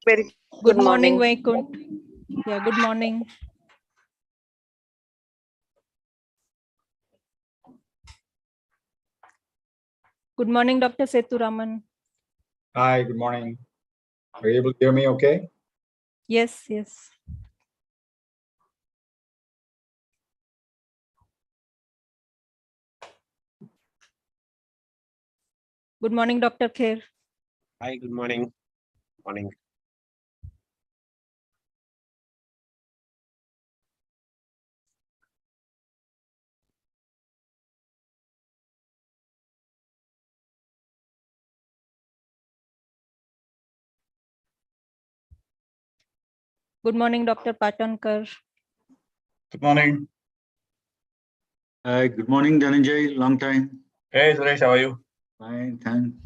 Very Good morning, Vaikunt. Yeah, good morning. Good morning, Dr. Seturaman. Hi, good morning. Are you able to hear me okay? Yes, yes. Good morning, Dr. Kher. Hi, good morning. Morning. Good morning, Dr. Patankar. Good morning. Hi, good morning, Dhananjay. Long time. Hey, Suresh, how are you? Fine, thanks.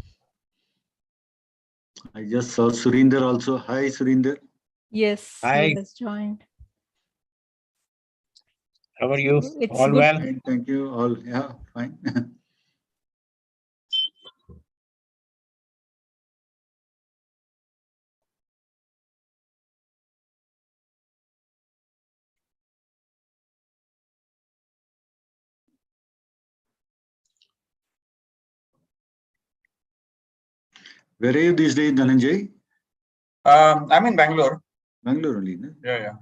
I just saw Surinder also. Hi, Surinder. Yes, Hi. he has joined. How are you? It's All good. well? Fine, thank you. All, yeah, fine. Where are you these days, Dhananjay? I'm in Bangalore. Bangalore only, no? Yeah.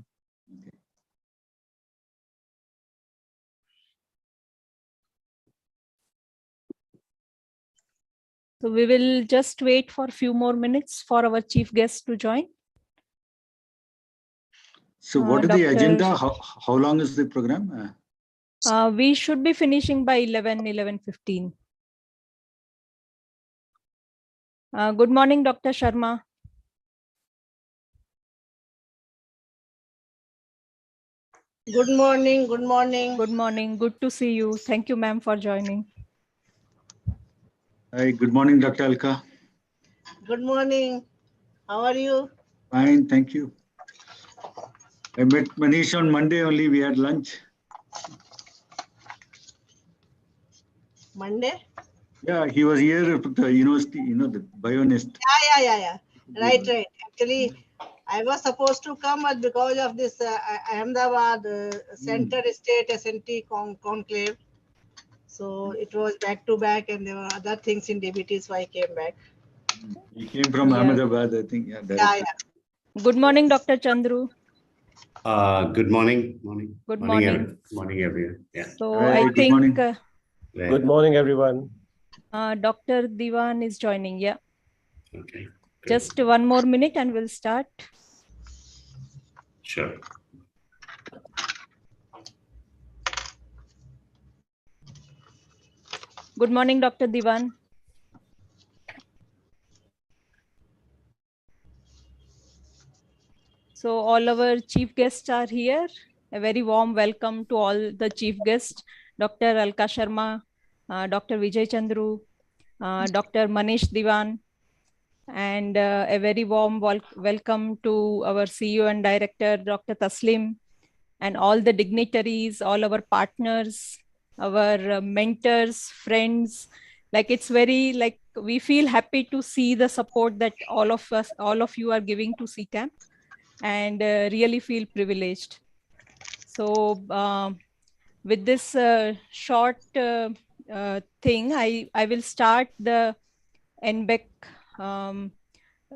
So we will just wait for a few more minutes for our chief guest to join. So what is the Dr. agenda? How long is the program? We should be finishing by 11:15. Good morning, Dr. Sharma. Good morning. Good morning. Good morning. Good to see you. Thank you, ma'am, for joining. Hi, good morning, Dr. Alka. Good morning. How are you? Fine, thank you. I met Manish on Monday only. We had lunch. Monday? Yeah, he was here at the university, the Bionist. Yeah. Right. Actually, I was supposed to come, but because of this Ahmedabad Center State SNT conclave, so it was back to back, and there were other things in DBT, so I came back. He came from Ahmedabad, I think. Yeah, Yeah. Good morning, Dr. Chandru. Good morning. Good morning. Morning, everyone. Yeah. So Hi, I good think morning. Good morning, everyone. Dr. Divan is joining. Yeah. Okay. Good. Just one more minute and we'll start. Sure. Good morning, Dr. Divan. So all our chief guests are here. A very warm welcome to all the chief guests, Dr. Alka Sharma, Dr. Vijay Chandru, Dr. Manish Divan, and a very warm welcome to our CEO and Director, Dr. Taslim, and all the dignitaries, all our partners, our mentors, friends. It's very we feel happy to see the support that all of you are giving to Ccamp, and really feel privileged. So with this short thing, I will start the NBEC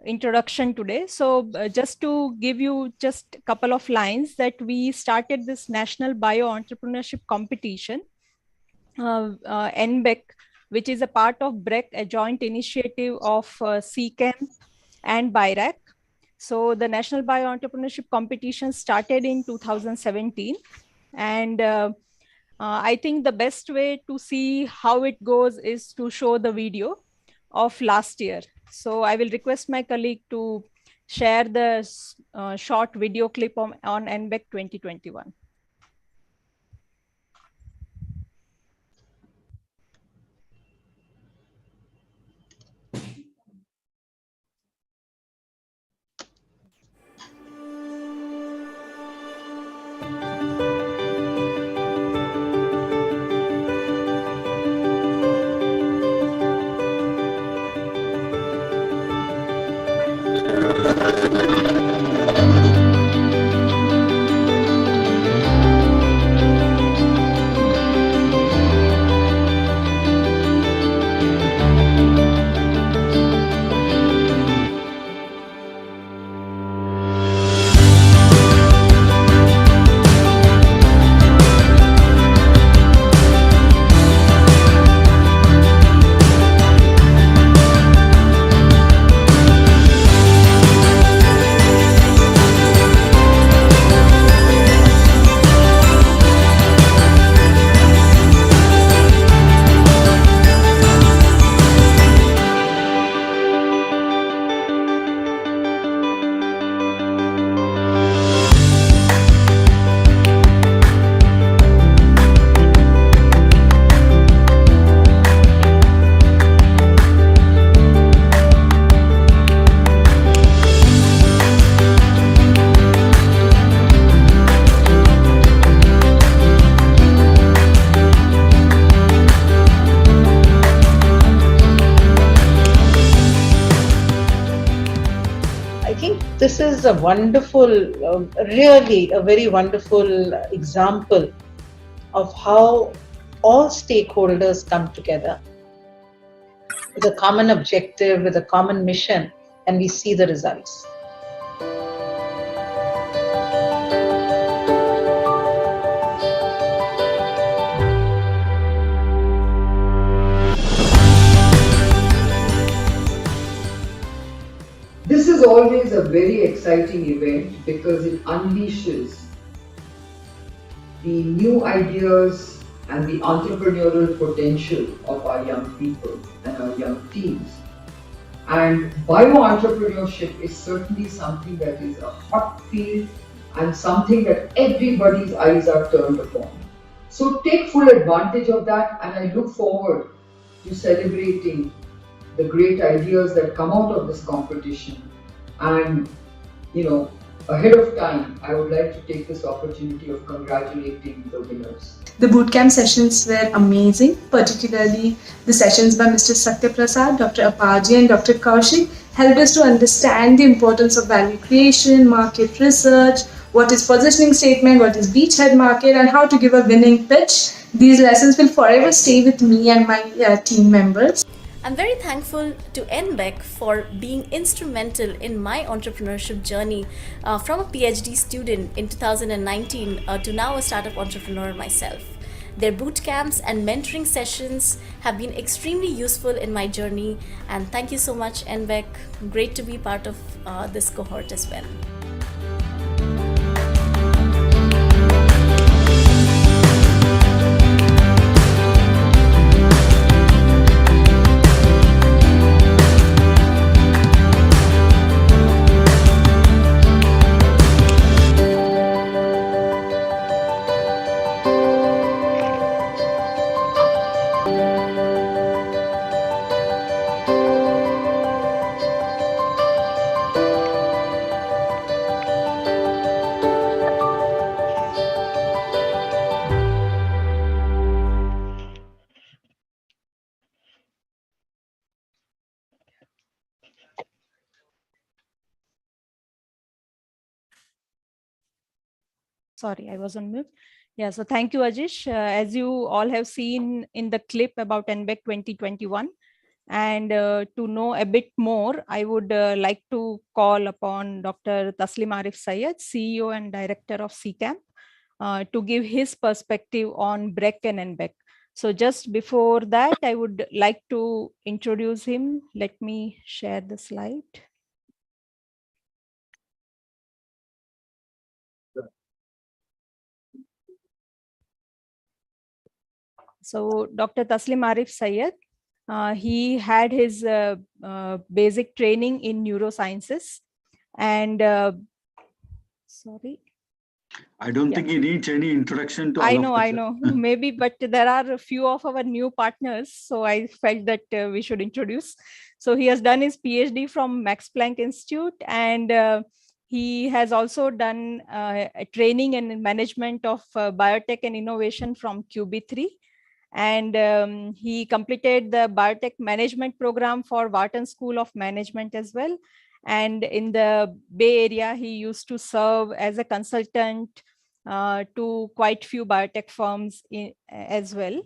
introduction today. So just to give you just a couple of lines, that we started this National Bio Entrepreneurship Competition, NBEC, which is a part of BREC, a joint initiative of Ccamp and BIRAC. So the National Bio Entrepreneurship Competition started in 2017. And I think the best way to see how it goes is to show the video of last year. So I will request my colleague to share the short video clip on NBEC 2021. think this is a wonderful, really a very wonderful example of how all stakeholders come together with a common objective, with a common mission, and we see the results. This is always a very exciting event because it unleashes the new ideas and the entrepreneurial potential of our young people and our young teams. And bio-entrepreneurship is certainly something that is a hot field and something that everybody's eyes are turned upon. So take full advantage of that, and I look forward to celebrating the great ideas that come out of this competition. And, ahead of time, I would like to take this opportunity of congratulating the winners. The bootcamp sessions were amazing, particularly the sessions by Mr. Satya Prasad, Dr. Apaji and Dr. Kaushik helped us to understand the importance of value creation, market research, what is positioning statement, what is beachhead market, and how to give a winning pitch. These lessons will forever stay with me and my team members. I'm very thankful to NBEC for being instrumental in my entrepreneurship journey from a PhD student in 2019 to now a startup entrepreneur myself. Their boot camps and mentoring sessions have been extremely useful in my journey, and thank you so much, NBEC. Great to be part of this cohort as well. Sorry, I was on mute. Yeah, so thank you, Ajish. As you all have seen in the clip about NBEC 2021, and to know a bit more, I would like to call upon Dr. Taslim Arif Sayed, CEO and Director of Ccamp, to give his perspective on BREC and NBEC. So just before that, I would like to introduce him. Let me share the slide. So Dr. Taslim Arif Sayed, he had his basic training in neurosciences, and sorry. I don't think he needs any introduction to all I of us. I know, maybe, but there are a few of our new partners, so I felt that we should introduce. So he has done his PhD from Max Planck Institute, and he has also done a training and management of biotech and innovation from QB3. And he completed the biotech management program for Wharton School of Management as well. And in the Bay Area, he used to serve as a consultant to quite few biotech firms as well.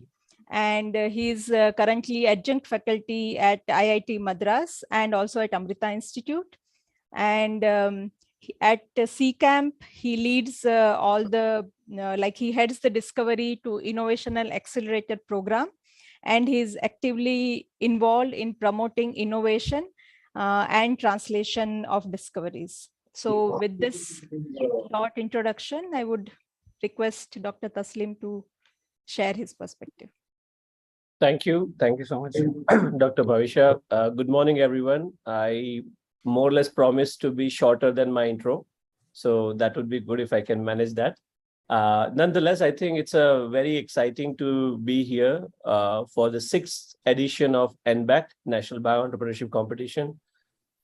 And he's currently adjunct faculty at IIT Madras and also at Amrita Institute. And at Ccamp, he leads all the, he heads the Discovery to Innovational Accelerator program, and he's actively involved in promoting innovation and translation of discoveries. So with this short introduction, I would request Dr. Taslim to share his perspective. Thank you. Thank you so much, Dr. Bhavisha. Good morning, everyone. I more or less promised to be shorter than my intro, so that would be good if I can manage that. Nonetheless, I think it's very exciting to be here for the 6th edition of NBEC, National Bio-Entrepreneurship Competition.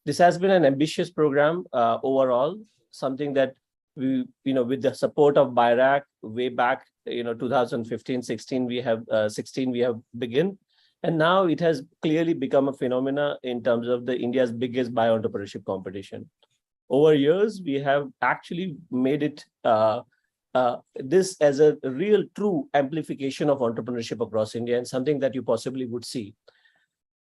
This has been an ambitious program overall, something that we, with the support of BIRAC way back, 2015-16, we have begun. And now it has clearly become a phenomena in terms of India's biggest bio-entrepreneurship competition. Over years, we have actually made it this as a real true amplification of entrepreneurship across India, and something that you possibly would see.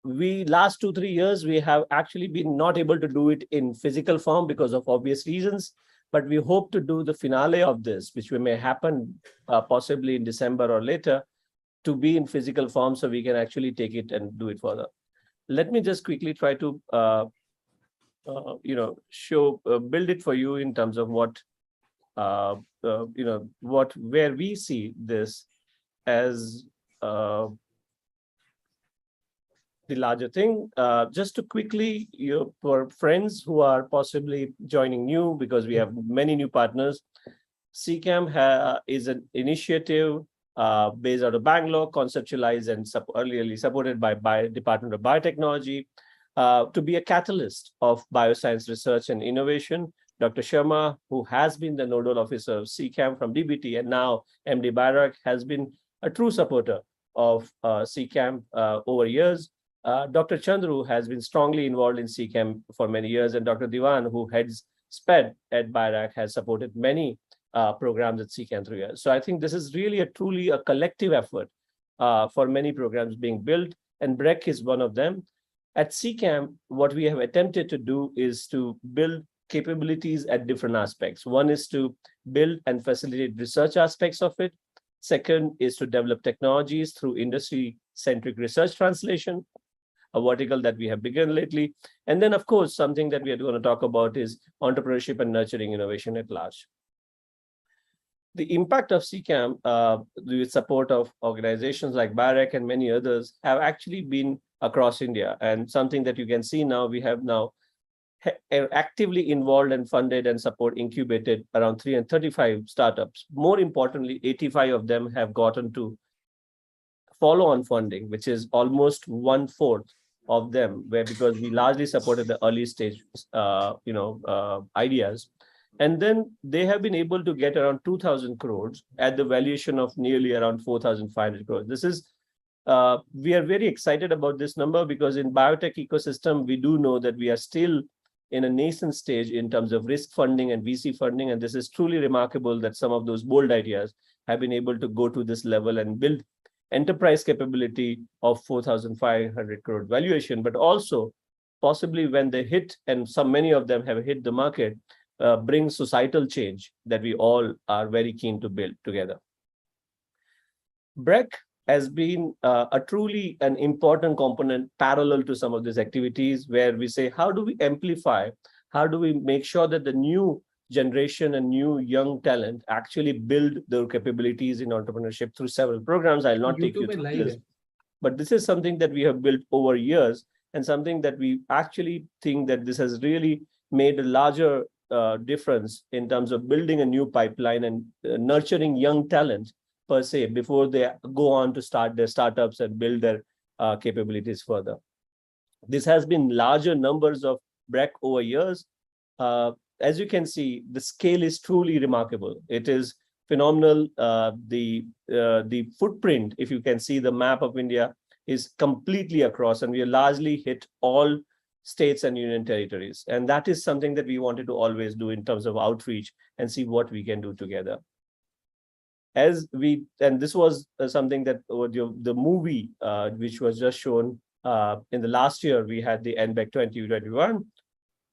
Last 2-3 years, we have actually been not able to do it in physical form because of obvious reasons, but we hope to do the finale of this, which may happen possibly in December or later, to be in physical form so we can actually take it and do it further. Let me just quickly try to build it for you in terms of what where we see this as the larger thing. Just to quickly, for friends who are possibly joining new, because we have many new partners, Ccamp is an initiative based out of Bangalore, conceptualized and early supported by Department of Biotechnology, to be a catalyst of bioscience research and innovation. Dr. Sharma, who has been the nodal officer of Ccamp from DBT, and now MD Bairak, has been a true supporter of Ccamp over years. Dr. Chandru has been strongly involved in Ccamp for many years, and Dr. Divan, who heads SPED at Bairak, has supported many programs at Ccamp through years. So I think this is really truly a collective effort for many programs being built, and BREC is one of them. At Ccamp, what we have attempted to do is to build capabilities at different aspects. One is to build and facilitate research aspects of it. Second is to develop technologies through industry-centric research translation, a vertical that we have begun lately. And then, of course, something that we are going to talk about is entrepreneurship and nurturing innovation at large. The impact of Ccamp, with support of organizations like Bairak and many others, have actually been across India. And something that you can see now, we have now actively involved and funded and incubated around 335 startups. More importantly, 85 of them have gotten to follow-on funding, which is almost 1/4 of them, because we largely supported the early stage ideas. And then they have been able to get around 2,000 crores at the valuation of nearly around 4,500 crores. This is we are very excited about this number, because in biotech ecosystem, we do know that we are still in a nascent stage in terms of risk funding and VC funding. And this is truly remarkable that some of those bold ideas have been able to go to this level and build enterprise capability of 4,500 crore valuation, but also possibly when they hit, and many of them have hit the market, bring societal change that we all are very keen to build together. BREC has been a truly an important component parallel to some of these activities, where we say, how do we amplify, how do we make sure that the new generation and new young talent actually build their capabilities in entrepreneurship through several programs. I'll not take you through this, but this is something that we have built over years, and something that we actually think that this has really made a larger difference in terms of building a new pipeline and nurturing young talent per se before they go on to start their startups and build their capabilities further. This has been larger numbers of BREC over years. As you can see, the scale is truly remarkable. It is phenomenal. The footprint, if you can see the map of India, is completely across, and we are largely hit all states and union territories. And that is something that we wanted to always do in terms of outreach and see what we can do together. And this was something that the movie, which was just shown in the last year, we had the NBEC 2021.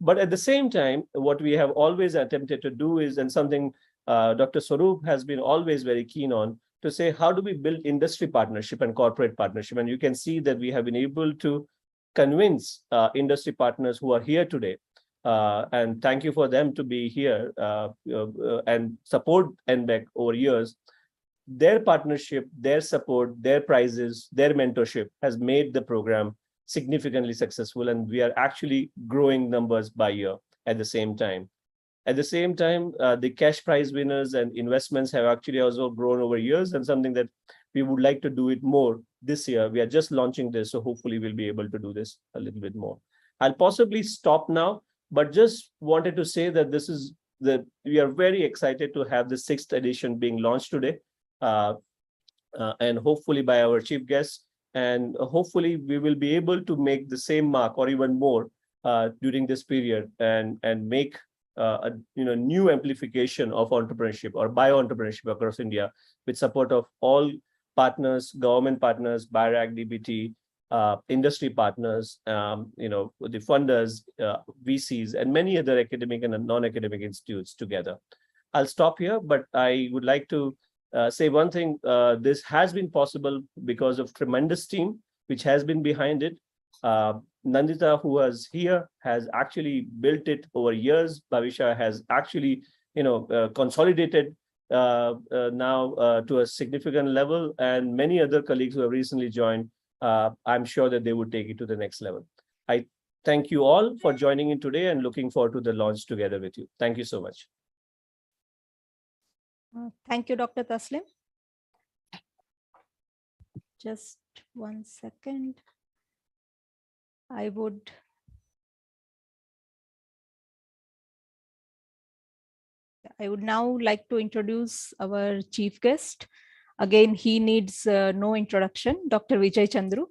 But at the same time, what we have always attempted to do is, and something Dr. Swaroop has been always very keen on, to say, how do we build industry partnership and corporate partnership? And you can see that we have been able to convince industry partners who are here today. And thank you for them to be here and support NBEC over years. Their partnership, their support, their prizes, their mentorship has made the program significantly successful, and we are actually growing numbers by year at the same time. At the same time, the cash prize winners and investments have actually also grown over years, and something that we would like to do it more this year. We are just launching this, so hopefully we'll be able to do this a little bit more. I'll possibly stop now, but just wanted to say that we are very excited to have the 6th edition being launched today, and hopefully by our chief guest. And hopefully we will be able to make the same mark or even more during this period, and make a new amplification of entrepreneurship or bio-entrepreneurship across India, with support of all partners, government partners, BIRAC, DBT, industry partners, the funders, VCs, and many other academic and non-academic institutes together. I'll stop here, but I would like to say one thing. This has been possible because of tremendous team which has been behind it. Nandita, who was here, has actually built it over years. Bhavisha has actually, consolidated now to a significant level, and many other colleagues who have recently joined. I'm sure that they would take it to the next level. I thank you all for joining in today and looking forward to the launch together with you. Thank you so much. Thank you, Dr. Taslim. Just 1 second. I would now like to introduce our chief guest. Again, he needs no introduction, Dr. Vijay Chandru.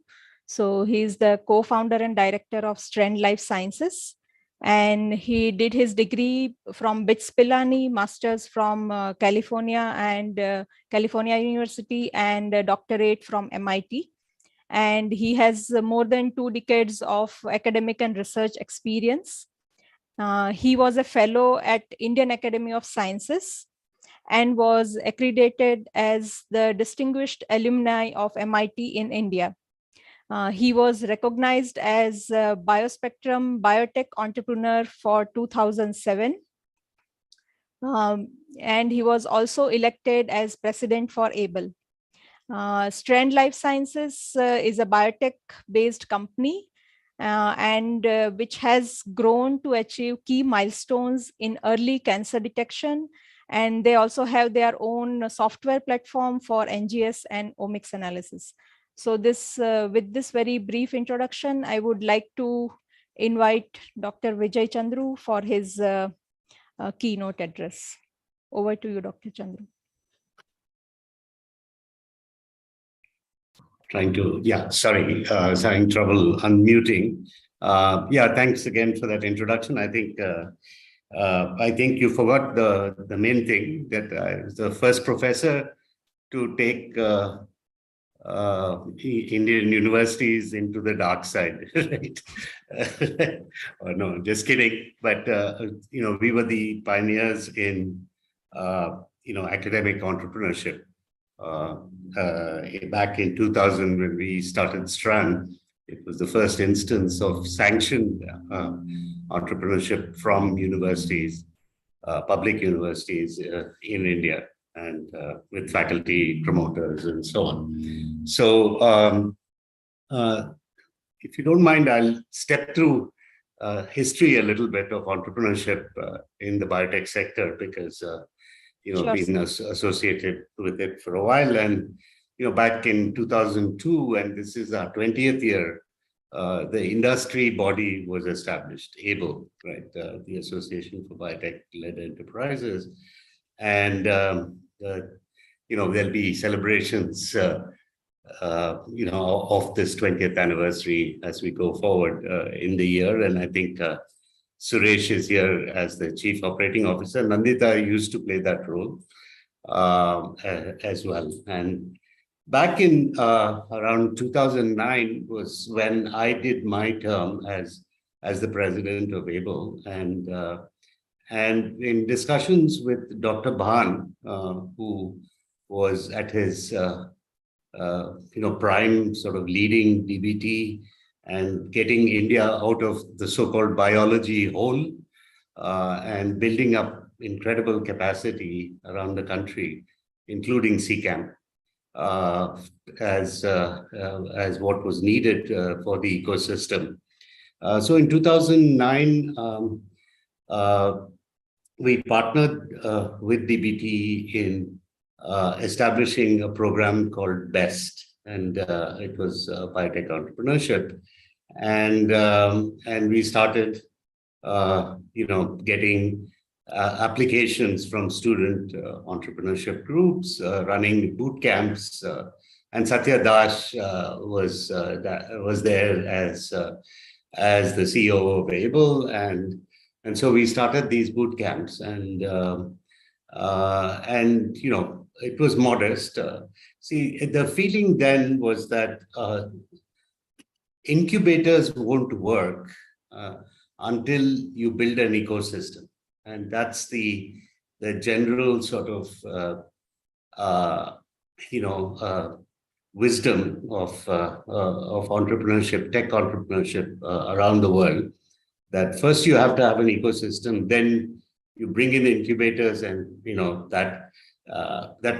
So he is the co-founder and director of Strand Life Sciences. And he did his degree from BITS Pilani, master's from California and California University, and a doctorate from MIT. And he has more than 2 decades of academic and research experience. He was a fellow at Indian Academy of Sciences and was accredited as the distinguished alumni of MIT in India. He was recognized as Biospectrum Biotech Entrepreneur for 2007. And he was also elected as president for ABLE. Strand Life Sciences is a biotech-based company and which has grown to achieve key milestones in early cancer detection. And they also have their own software platform for NGS and omics analysis. So this, with this very brief introduction, I would like to invite Dr. Vijay Chandru for his keynote address. Over to you, Dr. Chandru. Having trouble unmuting. Thanks again for that introduction. I think you forgot the main thing, that I was the first professor to take Indian universities into the dark side, right? No, just kidding. But we were the pioneers in academic entrepreneurship. Back in 2000, when we started Strand, it was the first instance of sanctioned entrepreneurship from universities, public universities in India, and with faculty promoters and so on. So if you don't mind, I'll step through history a little bit of entrepreneurship in the biotech sector, because sure, been associated with it for a while. And back in 2002, and this is our 20th year, the industry body was established, ABLE, right? The Association for Biotech-Led Enterprises. And there'll be celebrations of this 20th anniversary as we go forward in the year. And I think Suresh is here as the Chief Operating Officer. Nandita used to play that role as well. And back in around 2009 was when I did my term as the president of ABLE. And in discussions with Dr. Bhan, who was at his prime, sort of leading DBT and getting India out of the so-called biology hole and building up incredible capacity around the country, including Ccamp, as what was needed for the ecosystem. So in 2009, we partnered with DBT in establishing a program called BEST, and it was biotech entrepreneurship. And we started, getting applications from student entrepreneurship groups, running boot camps, and Satya Das was there as the CEO of ABLE, and And so we started these boot camps, and it was modest. See, the feeling then was that incubators won't work until you build an ecosystem, and that's the general sort of wisdom of entrepreneurship, tech entrepreneurship around the world. That first you have to have an ecosystem, then you bring in incubators, and that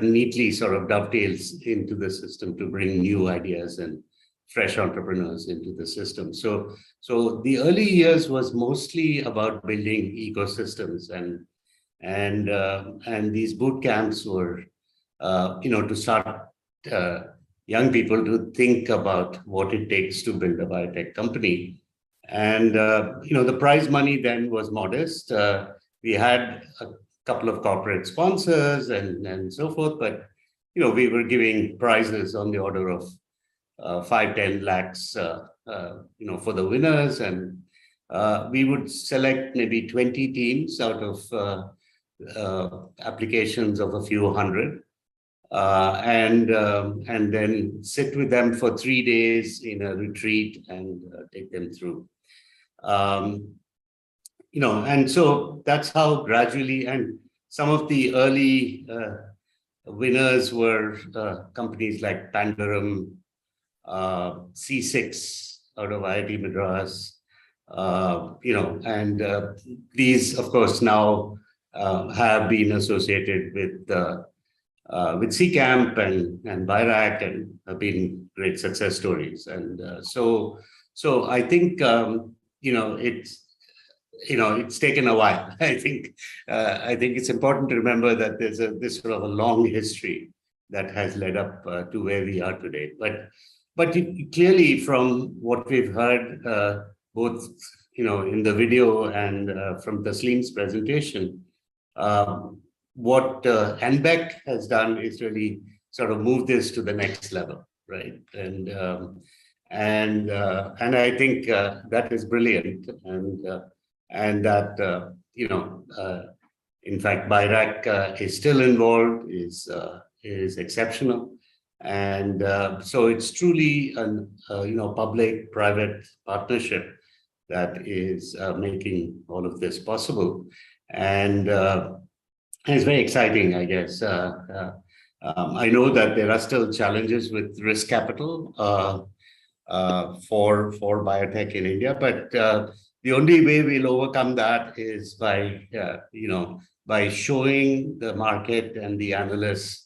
neatly sort of dovetails into the system to bring new ideas and fresh entrepreneurs into the system. So the early years was mostly about building ecosystems, and these boot camps were to start young people to think about what it takes to build a biotech company. And the prize money then was modest. We had a couple of corporate sponsors and so forth, but we were giving prizes on the order of 5-10 lakhs for the winners, and we would select maybe 20 teams out of applications of a few hundred, and then sit with them for 3 days in a retreat and take them through. And so that's how gradually, and some of the early winners were companies like Pandaram, C6 out of IIT Madras, and these, of course, now have been associated with Ccamp and BIRAC, and have been great success stories. And so I think it's taken a while. I think it's important to remember that there's this sort of a long history that has led up to where we are today. But clearly, from what we've heard, both in the video and from Tasleem's presentation, what NBEC has done is really sort of move this to the next level, right? And I think that is brilliant, and that in fact BIRAC is still involved, is exceptional. And so it's truly a public-private partnership that is making all of this possible, and it's very exciting, I guess. I know that there are still challenges with risk capital for biotech in India, but the only way we'll overcome that is by showing the market and the analysts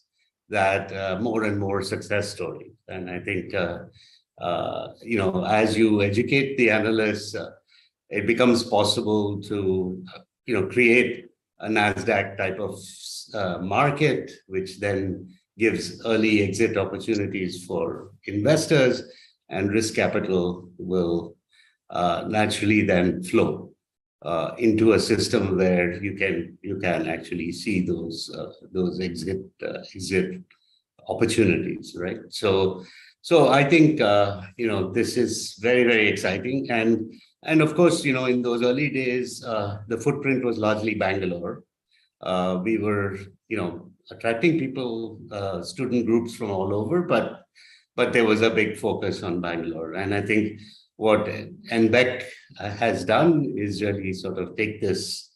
that more and more success stories. And I think, as you educate the analysts, it becomes possible to, create a NASDAQ type of market, which then gives early exit opportunities for investors, and risk capital will naturally then flow into a system where you can actually see those exit opportunities, right? So I think this is very, very exciting, and of course, in those early days, the footprint was largely Bangalore. We were attracting people, student groups from all over, but there was a big focus on Bangalore. And I think what NBEC has done is really sort of take this,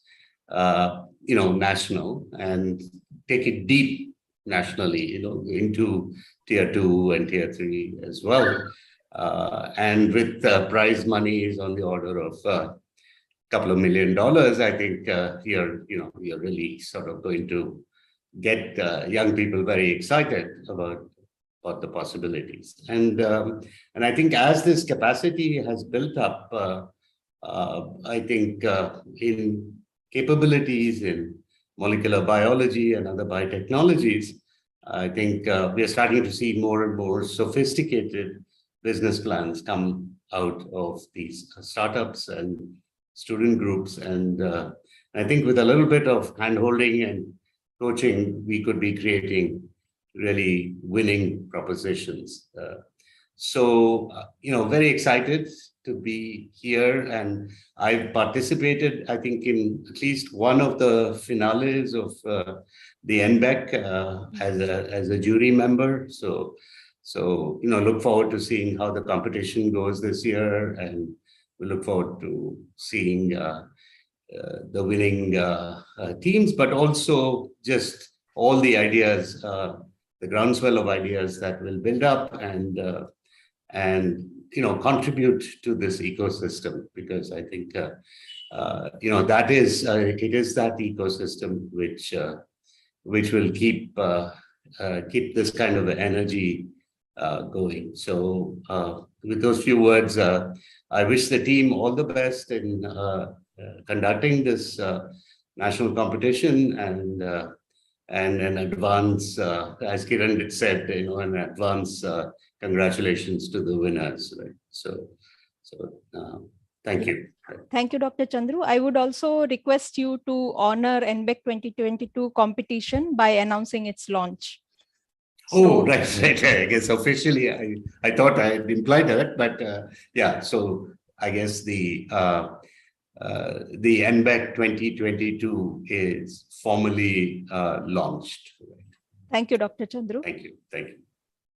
national, and take it deep nationally, into tier 2 and tier 3 as well. And with prize monies on the order of a couple of $1 million, I think you're really sort of going to get young people very excited about the possibilities. And I think as this capacity has built up, I think in capabilities in molecular biology and other biotechnologies, I think we are starting to see more and more sophisticated business plans come out of these startups and student groups. And I think with a little bit of hand-holding and coaching, we could be creating really winning propositions. So, very excited to be here, and I've participated, I think, in at least one of the finales of the NBEC as a jury member. So look forward to seeing how the competition goes this year, and we look forward to seeing the winning teams, but also just all the ideas, the groundswell of ideas that will build up and contribute to this ecosystem, because I think that is it is that ecosystem which will keep this kind of energy going. So with those few words, I wish the team all the best in conducting this national competition, and an advance, as Kiran said, an advance congratulations to the winners. Right? So thank you. Thank you, Dr. Chandru. I would also request you to honor NBEC 2022 competition by announcing its launch. Oh, right. I guess officially, I thought I had implied that, but yeah. So I guess the NBEC 2022 is formally launched. Thank you, Dr. Chandru. Thank you. Thank you.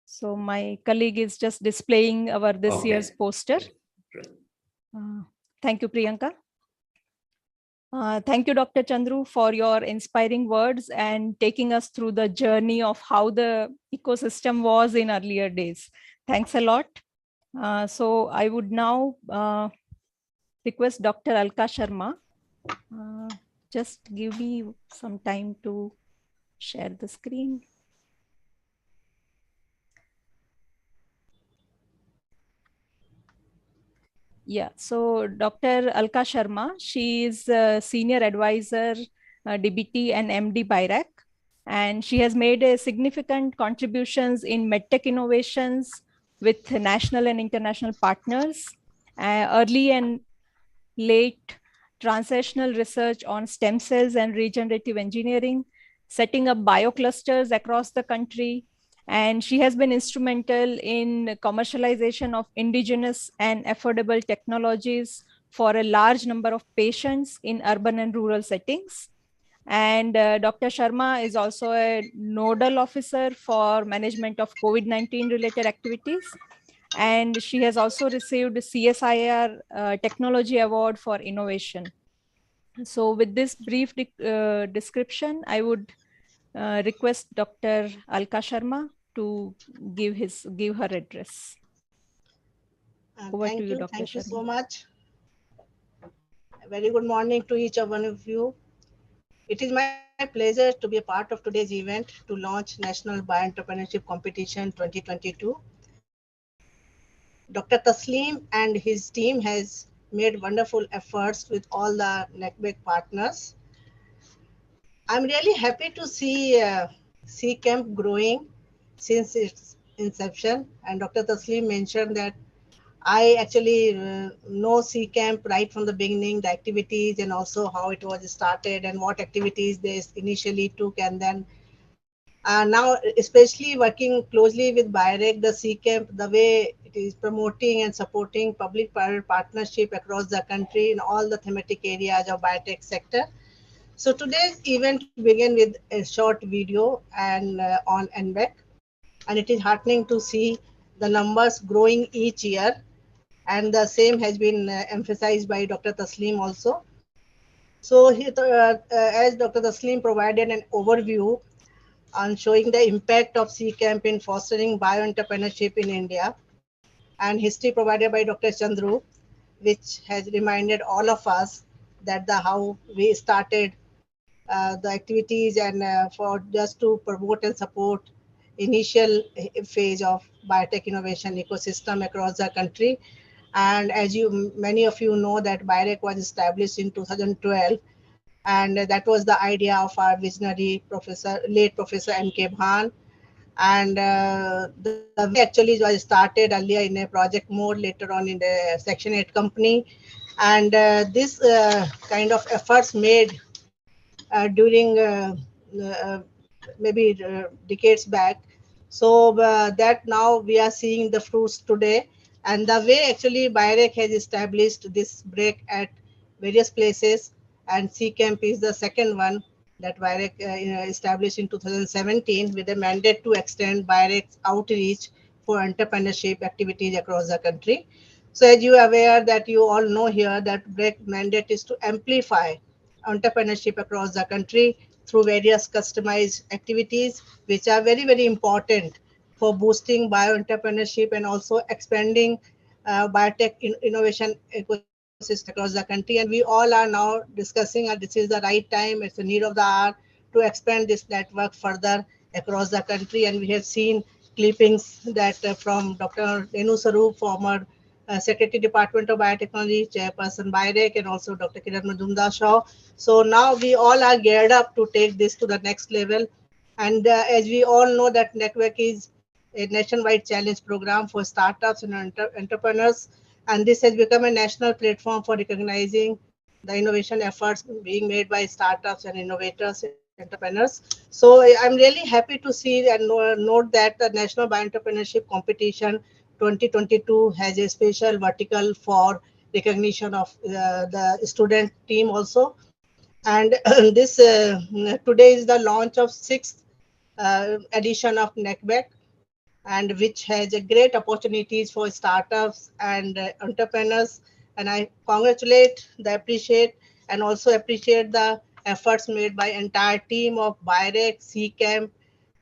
So my colleague is just displaying our this year's poster. Thank you, Priyanka. Thank you, Dr. Chandru, for your inspiring words and taking us through the journey of how the ecosystem was in earlier days. Thanks a lot. So I would now request Dr. Alka Sharma. Just give me some time to share the screen. Yeah, so Dr. Alka Sharma, she is a senior advisor, DBT and MD BIRAC, and she has made a significant contributions in medtech innovations with national and international partners, early and late translational research on stem cells and regenerative engineering, setting up bioclusters across the country. And she has been instrumental in commercialization of indigenous and affordable technologies for a large number of patients in urban and rural settings. And Dr. Sharma is also a nodal officer for management of COVID-19 related activities. And she has also received CSIR Technology Award for Innovation. So with this brief description, I would request Dr. Alka Sharma to give her address. Over to you, Dr. Thank Sharma. you so much. A very good morning to each one of you. It is my pleasure to be a part of today's event to launch National Bioentrepreneurship Competition 2022. Dr. Taslim and his team has made wonderful efforts with all the NBEC partners. I'm really happy to see Ccamp growing since its inception. And Dr. Taslim mentioned that I actually know Ccamp right from the beginning, the activities and also how it was started and what activities they initially took. And then now, especially working closely with BIRAC, the Ccamp, the way it is promoting and supporting public-private partnership across the country in all the thematic areas of biotech sector. So today's event began with a short video and on NBEC, and it is heartening to see the numbers growing each year, and the same has been emphasized by Dr. Taslim also. So as Dr. Taslim provided an overview on showing the impact of Ccamp in fostering bioentrepreneurship in India, and history provided by Dr. Chandru, which has reminded all of us that how we started the activities and for just to promote and support initial phase of biotech innovation ecosystem across the country. And as many of you know that BIRAC was established in 2012, and that was the idea of our visionary late Professor N.K. Bhan. And the way actually was started earlier in a project mode, later on in the Section 8 company. And this kind of efforts made during maybe decades back. So that now we are seeing the fruits today. And the way actually BIREC has established this break at various places, and Ccamp is the second one that BIREC established in 2017 with a mandate to extend BIREC's outreach for entrepreneurship activities across the country. So as you are aware that you all know here that BREAK mandate is to amplify entrepreneurship across the country through various customized activities, which are very, very important for boosting bio-entrepreneurship and also expanding biotech innovation ecosystem across the country. And we all are now discussing, and this is the right time, it's the need of the hour to expand this network further across the country. And we have seen clippings that from Dr. Renu Sarup, former Secretary Department of Biotechnology, Chairperson BIREC, and also Dr. Kiran Majumdar Shaw. So now we all are geared up to take this to the next level. And as we all know that network is a nationwide challenge program for startups and entrepreneurs. And this has become a national platform for recognizing the innovation efforts being made by startups and innovators, entrepreneurs. So I'm really happy to see and note that the National Bioentrepreneurship Competition 2022 has a special vertical for recognition of the student team also. And this today is the launch of sixth edition of NECBEC, and which has a great opportunities for startups and entrepreneurs. And I congratulate, appreciate, and also appreciate the efforts made by entire team of BIREC, Ccamp,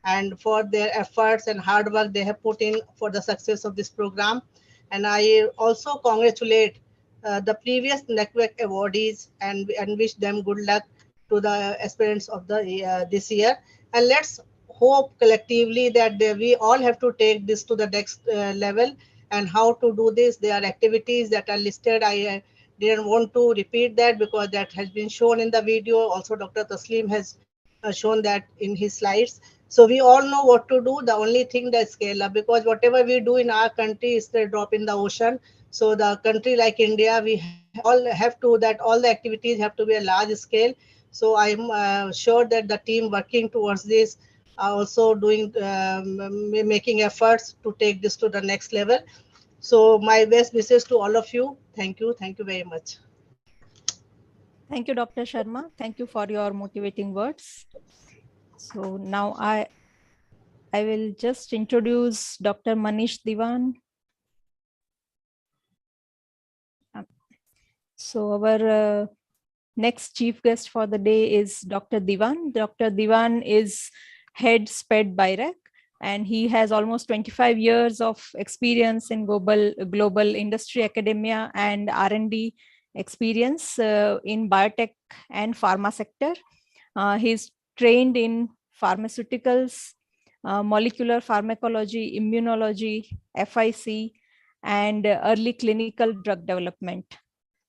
and for their efforts and hard work they have put in for the success of this program. And I also congratulate the previous network awardees and wish them good luck to the aspirants of the this year. And let's hope collectively that we all have to take this to the next level. And how to do this, there are activities that are listed. I didn't want to repeat that because that has been shown in the video. Also Dr. Taslim has shown that in his slides. So we all know what to do. The only thing that scale up, because whatever we do in our country is the drop in the ocean. So the country like India, we all have to, that all the activities have to be a large scale. So I'm sure that the team working towards this are also doing, making efforts to take this to the next level. So my best wishes to all of you. Thank you. Thank you very much. Thank you, Dr. Sharma. Thank you for your motivating words. So now I will just introduce Dr. Manish Divan. So our next chief guest for the day is Dr. Divan. Dr. Divan is head SPED BIREC, and he has almost 25 years of experience in global industry, academia, and R&D experience in biotech and pharma sector. He's trained in pharmaceuticals, molecular pharmacology, immunology, FIC, and early clinical drug development.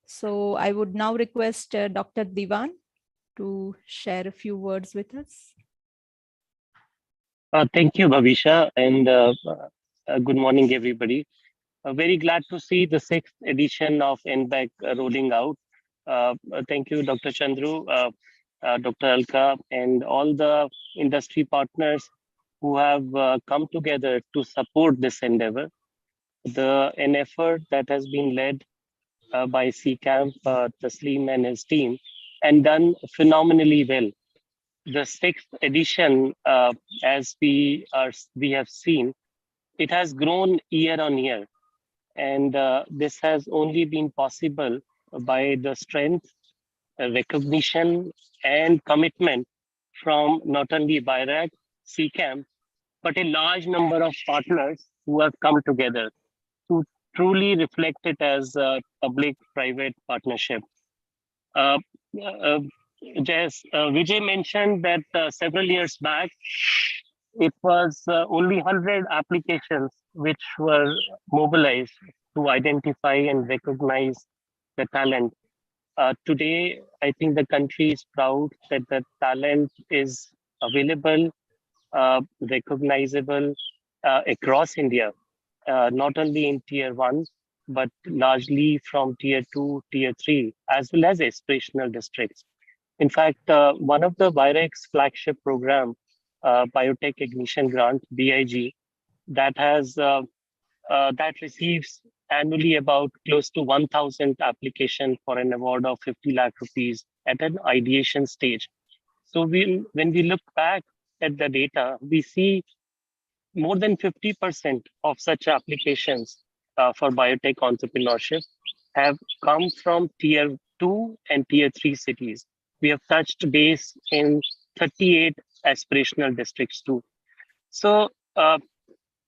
So I would now request Dr. Divan to share a few words with us. Thank you, Bhavisha, and good morning, everybody. Very glad to see the sixth edition of NBEC rolling out. Thank you, Dr. Chandru, Dr. Alka, and all the industry partners who have come together to support this endeavor. An effort that has been led by Ccamp, Taslim and his team, and done phenomenally well. The sixth edition, as we have seen, it has grown year on year, and this has only been possible by the strength, recognition, and commitment from not only BIREC, Ccamp, but a large number of partners who have come together to truly reflect it as a public-private partnership. Vijay mentioned that several years back, it was only 100 applications which were mobilized to identify and recognize the talent. Today, I think the country is proud that the talent is available, recognizable across India, not only in tier 1, but largely from tier 2, tier 3, as well as aspirational districts. In fact, one of the BIREC's flagship program, Biotech Ignition Grant, BIG, that receives annually about close to 1,000 applications for an award of 50 lakh rupees at an ideation stage. So when we look back at the data, we see more than 50% of such applications for biotech entrepreneurship have come from tier 2 and tier 3 cities. We have touched base in 38 aspirational districts too. So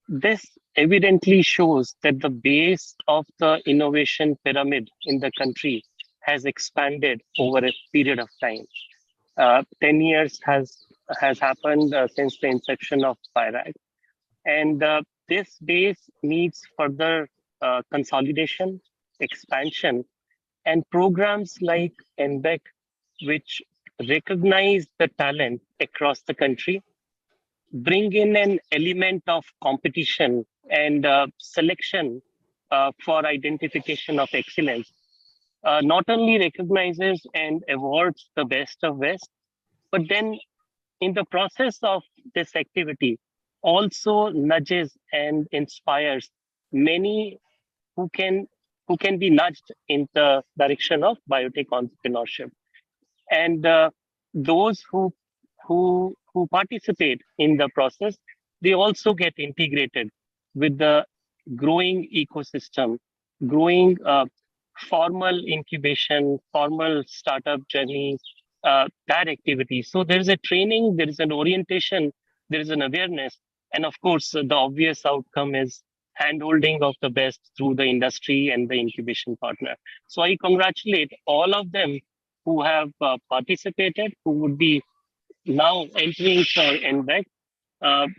this evidently shows that the base of the innovation pyramid in the country has expanded over a period of time. 10 years has happened since the inception of BIRAC. And this base needs further consolidation, expansion, and programs like NBEC, which recognize the talent across the country, bring in an element of competition and selection for identification of excellence, not only recognizes and awards the best of West, but then in the process of this activity, also nudges and inspires many who can be nudged in the direction of biotech entrepreneurship. And those who participate in the process, they also get integrated with the growing ecosystem, growing formal incubation, formal startup journey, that activity. So there is a training, there is an orientation, there is an awareness. And of course, the obvious outcome is handholding of the best through the industry and the incubation partner. So I congratulate all of them who have participated, who would be now entering for NBEC.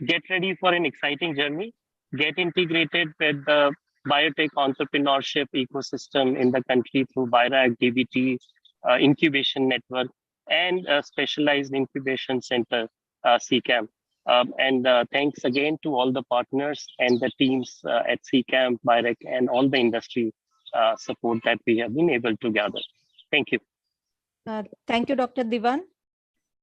Get ready for an exciting journey. Get integrated with the biotech entrepreneurship ecosystem in the country through BIRAC, DBT, incubation network, and a specialized incubation center, Ccamp. And thanks again to all the partners and the teams at Ccamp, BIRAC, and all the industry support that we have been able to gather. Thank you. Thank you, Dr. Divan.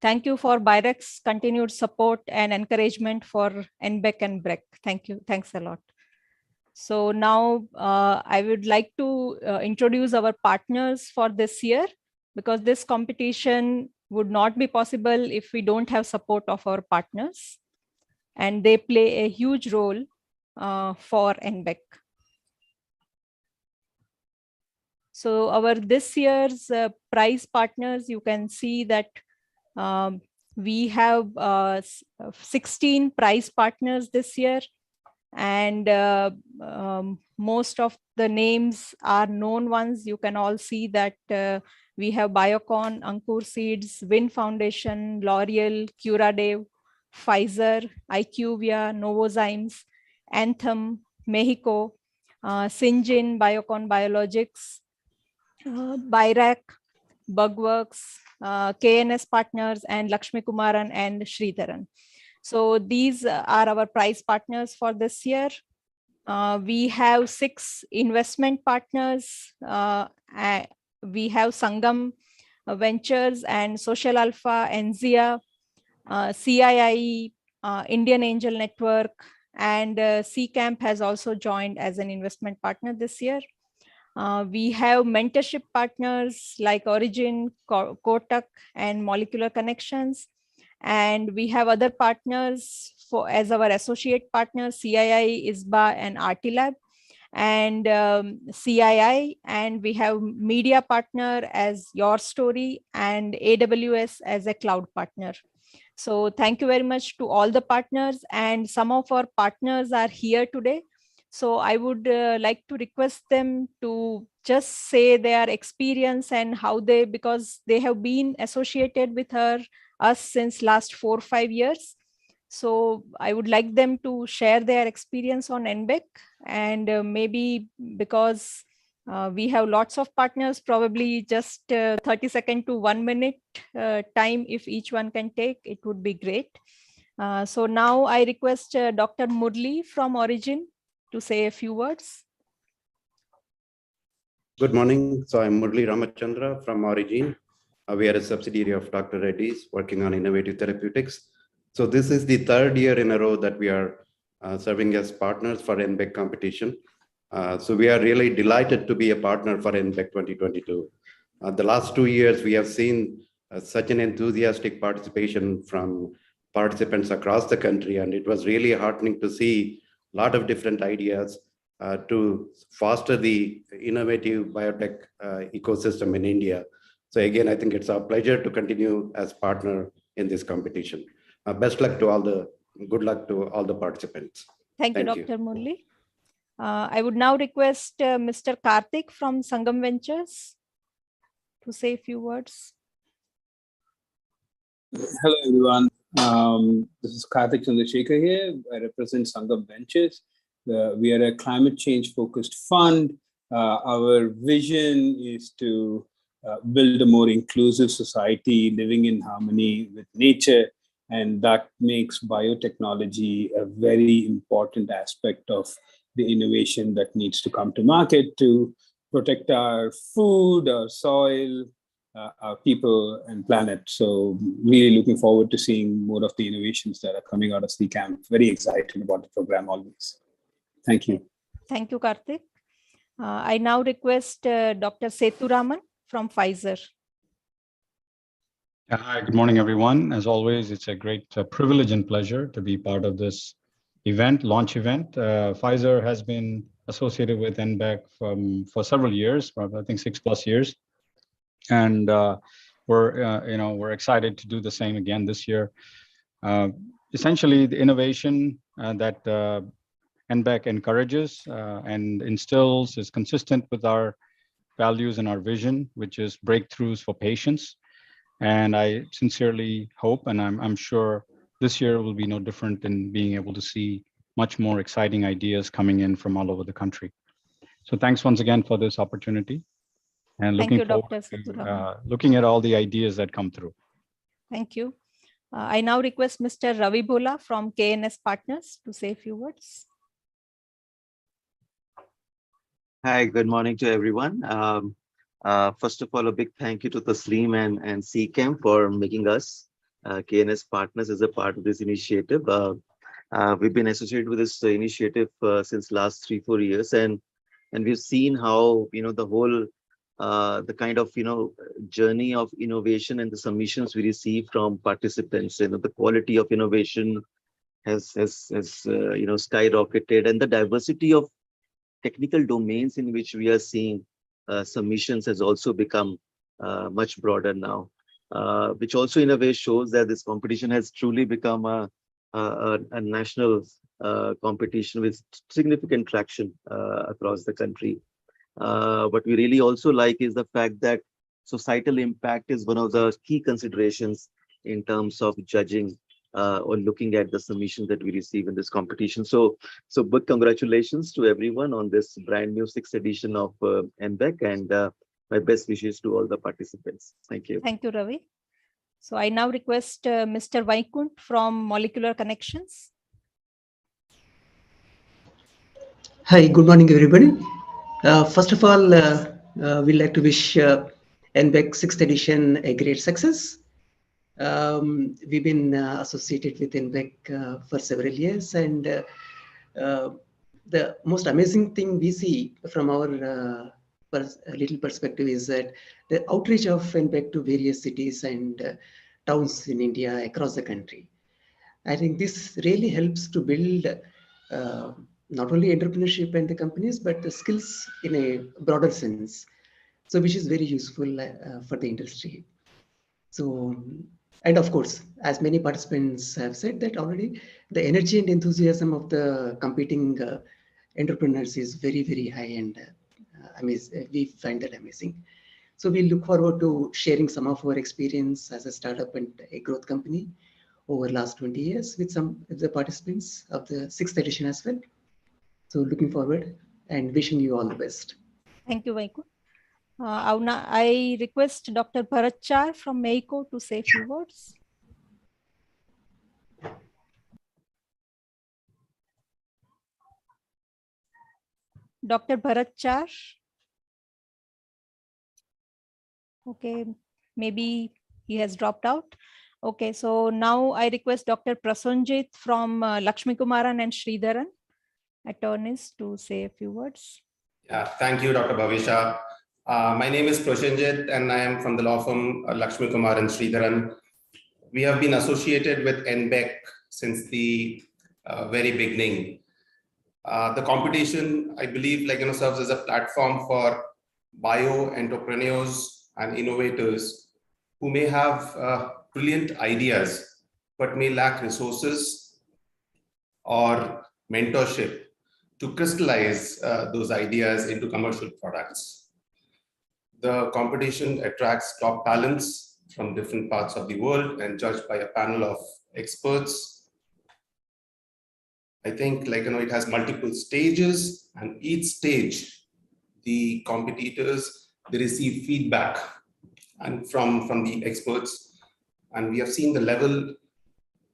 Thank you for BIRAC's continued support and encouragement for NBEC and BREC. Thank you. Thanks a lot. So now I would like to introduce our partners for this year, because this competition would not be possible if we don't have support of our partners, and they play a huge role for NBEC. So our this year's prize partners, you can see that we have 16 prize partners this year, and most of the names are known ones. You can all see that we have Biocon, Ankur Seeds, Win Foundation, L'Oreal, Curadev, Pfizer, IQVIA, Novozymes, Anthem, Mexico, Syngene, Biocon Biologics, BIRAC, Bugworks, KNS Partners, and Lakshmi Kumaran and Sridharan. So these are our prize partners for this year. We have 6 investment partners. We have Sangam Ventures and Social Alpha, Enzia, CII, Indian Angel Network, and Ccamp has also joined as an investment partner this year. We have mentorship partners like Origin, Kotak, and Molecular Connections. And we have other partners as our associate partners, CII, ISBA, and Artilab, and CII. And we have media partner as Your Story, and AWS as a cloud partner. So thank you very much to all the partners, and some of our partners are here today. So I would like to request them to just say their experience and how they, because they have been associated with us since last 4 or 5 years. So I would like them to share their experience on NBEC, and maybe because we have lots of partners, probably just 30 seconds to 1 minute time, if each one can take, it would be great. So now I request Dr. Murli from Origin to say a few words. Good morning. So I'm Murli Ramachandra from Origin. We are a subsidiary of Dr. Reddy's working on innovative therapeutics. So this is the 3rd year in a row that we are serving as partners for NBEC competition. So we are really delighted to be a partner for NBEC 2022. The last 2 years, we have seen such an enthusiastic participation from participants across the country, and it was really heartening to see a lot of different ideas to foster the innovative biotech ecosystem in India. So again, I think it's our pleasure to continue as partner in this competition. Best luck to good luck to all the participants. Thank you, Dr. Murli. I would now request Mr. Karthik from Sangam Ventures to say a few words. Hello, everyone. This is Karthik Chandrasekhar here. I represent Sangam Ventures. We are a climate change focused fund. Our vision is to build a more inclusive society living in harmony with nature. And that makes biotechnology a very important aspect of the innovation that needs to come to market to protect our food, our soil, our people and planet. So really looking forward to seeing more of the innovations that are coming out of Ccamp. Very excited about the program always. Thank you. Thank you, Karthik. I now request Dr. Setu Raman from Pfizer. Hi, good morning, everyone. As always, it's a great privilege and pleasure to be part of this launch event. Pfizer has been associated with NBEC for several years, I think 6+ years. And we're excited to do the same again this year. Essentially, the innovation that NBEC encourages and instills is consistent with our values and our vision, which is breakthroughs for patients. And I sincerely hope, and I'm sure this year will be no different in being able to see much more exciting ideas coming in from all over the country. So thanks once again for this opportunity. And looking forward to looking at all the ideas that come through. Thank you. I now request Mr. Ravi Bhola from KNS Partners to say a few words. Hi, good morning to everyone. First of all, a big thank you to Tasleem and Ccamp for making us KNS Partners as a part of this initiative. We've been associated with this initiative since last 3-4 years, and we've seen how the whole the kind of journey of innovation and the submissions we receive from participants. The quality of innovation has skyrocketed, and the diversity of technical domains in which we are seeing submissions has also become much broader now, which also in a way shows that this competition has truly become a national competition with significant traction across the country. What we really also like is the fact that societal impact is one of the key considerations in terms of judging or looking at the submissions that we receive in this competition. So big congratulations to everyone on this brand new 6th edition of NBEC, and my best wishes to all the participants. Thank you. Thank you, Ravi. So I now request Mr. Vaikunt from Molecular Connections. Hi, good morning, everybody. First of all, we'd like to wish NBEC 6th edition a great success. We've been associated with NBEC for several years, and the most amazing thing we see from our little perspective is that the outreach of NBEC to various cities and towns in India across the country. I think this really helps to build not only entrepreneurship and the companies, but the skills in a broader sense, so which is very useful for the industry. So, and of course, as many participants have said that already, the energy and enthusiasm of the competing entrepreneurs is very, very high, and we find that amazing. So we look forward to sharing some of our experience as a startup and a growth company over the last 20 years with some of the participants of the 6th edition as well. So looking forward and wishing you all the best. Thank you, Vaikunt. I request Dr. Bharat Char from MEICO to say a few words. Dr. Bharat Char. Okay, maybe he has dropped out. Okay, so now I request Dr. Prasanjit from Lakshmi Kumaran and Sridharan, attorneys, to say a few words. Yeah, thank you, Dr. Bhavisha. My name is Prashanjit, and I am from the law firm Lakshmi Kumar and Sridharan. We have been associated with NBEC since the very beginning. The competition, I believe, serves as a platform for bio entrepreneurs and innovators who may have brilliant ideas but may lack resources or mentorship to crystallize those ideas into commercial products. The competition attracts top talents from different parts of the world and judged by a panel of experts. I think it has multiple stages, and each stage, the competitors, they receive feedback and from the experts. And we have seen the level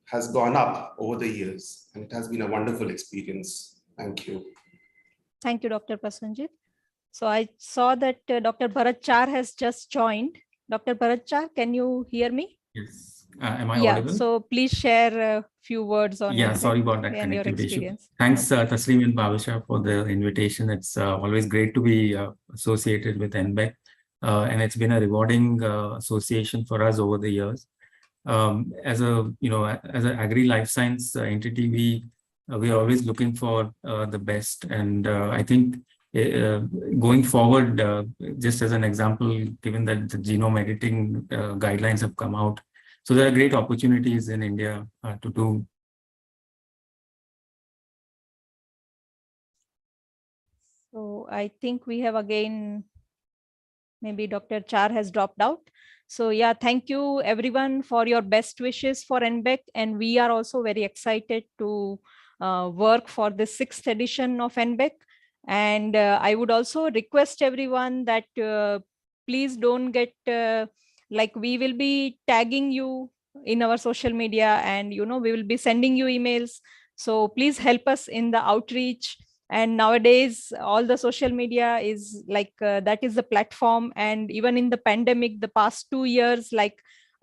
has gone up over the years, and it has been a wonderful experience. Thank you. Thank you, Dr. Prasanjit. So I saw that Dr. Bharat Char has just joined. Dr. Bharat Char, can you hear me? Yes. Am I audible? So please share a few words on Yeah, sorry about that and your connectivity issue. experience. Thanks, Taslim and Bhavisha, for the invitation. It's always great to be associated with NBEC, and it's been a rewarding association for us over the years. As an agri life science entity, we are always looking for the best, and I think going forward, just as an example, given that the genome editing guidelines have come out, so there are great opportunities in India to do. So I think we have again, maybe Dr. Char has dropped out. So yeah, thank you everyone for your best wishes for NBEC. And we are also very excited to work for the 6th edition of NBEC. And I would also request everyone that please don't get, we will be tagging you in our social media, and we will be sending you emails. So please help us in the outreach. And nowadays, all the social media is that is the platform. And even in the pandemic, the past 2 years,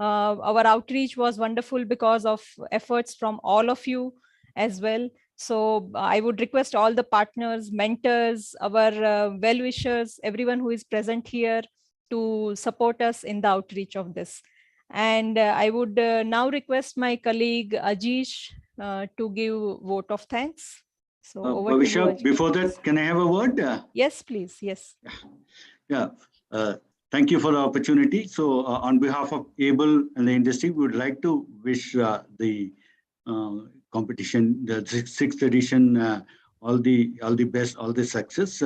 our outreach was wonderful because of efforts from all of you as well. So I would request all the partners, mentors, our well-wishers, everyone who is present here to support us in the outreach of this. And I would now request my colleague Ajish to give vote of thanks. So over to you, Bhavisha, before that, can I have a word? Yes, please. Yes. Yeah. Thank you for the opportunity. So on behalf of ABLE and the industry, we would like to wish the competition, the 6th edition, all the best, all the success.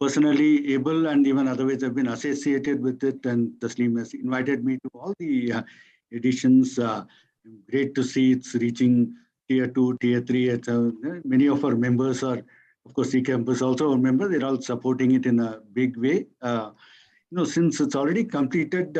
Personally, ABLE and even otherwise have been associated with it, and Taslim has invited me to all the editions. Great to see it's reaching tier 2, tier 3. Many of our members are, of course, Ccamp is also a member. They're all supporting it in a big way. Since it's already completed,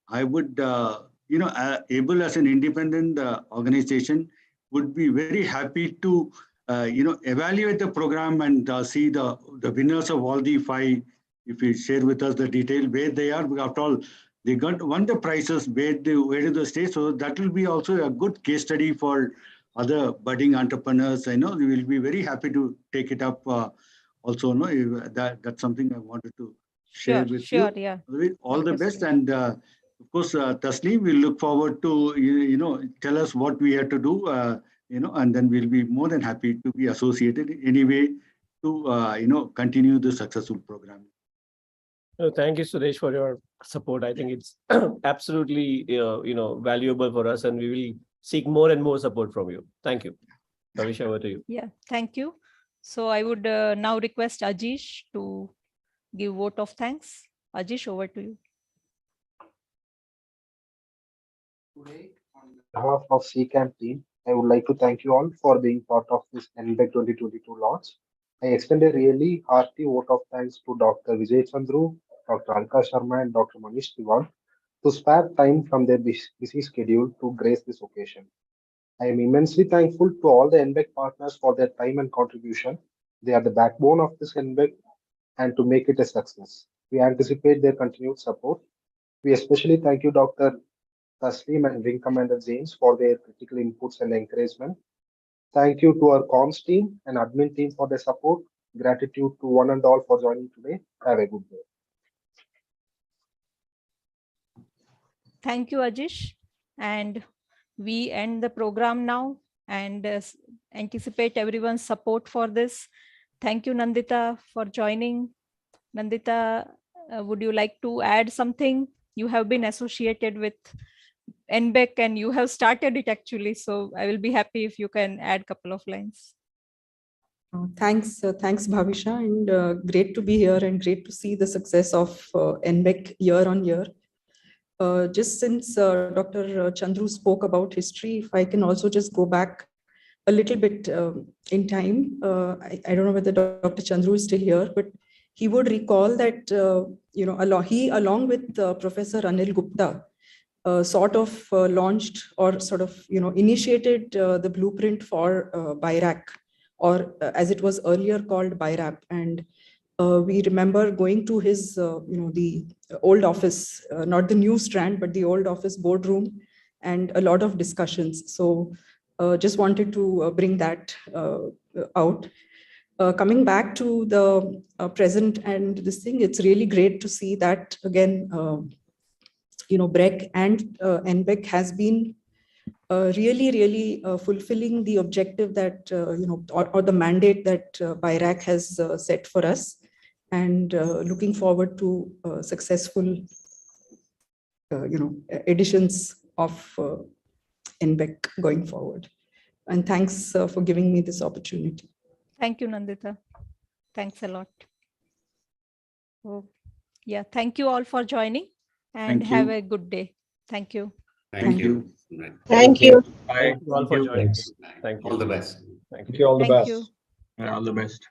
I would, ABLE as an independent organization would be very happy to, evaluate the program and see the winners of all the 5. If you share with us the detail where they are, after all, they won the prizes, where do they stay? So that will be also a good case study for other budding entrepreneurs. I know we will be very happy to take it up. Also, that's something I wanted to share with you. Yeah. All the best, and of course, Taslim, we look forward to tell us what we have to do. And then we'll be more than happy to be associated anyway to continue the successful program. Thank you, Suresh, for your support. I think it's absolutely valuable for us, and we will seek more and more support from you. Thank you. Bhavisha, over to you. Yeah, thank you. So I would now request Ajish to give vote of thanks. Ajish, over to you. Today, on behalf of Ccamp team, I would like to thank you all for being part of this NBEC 2022 launch. I extend a really hearty vote of thanks to Dr. Vijay Chandru, Dr. Alka Sharma, and Dr. Manish Divan to spare time from their busy schedule to grace this occasion. I am immensely thankful to all the NBEC partners for their time and contribution. They are the backbone of this NBEC, and to make it a success, we anticipate their continued support. We especially thank you, Dr. Taslim and Wing Commander James, for their critical inputs and encouragement. Thank you to our comms team and admin team for their support. Gratitude to one and all for joining today. Have a good day. Thank you, Ajish. And we end the program now and anticipate everyone's support for this. Thank you, Nandita, for joining. Nandita, would you like to add something? You have been associated with NBEC and you have started it actually. So I will be happy if you can add a couple of lines. Thanks, Bhavisha, and great to be here and great to see the success of NBEC year on year. Just since Dr. Chandru spoke about history, if I can also just go back a little bit in time. I don't know whether Dr. Chandru is still here, but he would recall that, he along with Professor Anil Gupta sort of launched or sort of, initiated the blueprint for BIRAC, or as it was earlier called BIRAP. And we remember going to his, the old office, not the new Strand, but the old office boardroom, and a lot of discussions. So just wanted to bring that out. Coming back to the present and this thing, it's really great to see that again, BREC and NBEC has been really fulfilling the objective that, or the mandate that BIRAC has set for us, and looking forward to successful, editions of NBEC going forward. And thanks for giving me this opportunity. Thank you, Nandita. Thanks a lot. Oh, yeah, thank you all for joining and have a good day. Thank you. Thank you. Thank you. Thank you all for joining. Thank you. All the best. Thank you. All the Thank best. you. Yeah, all the best.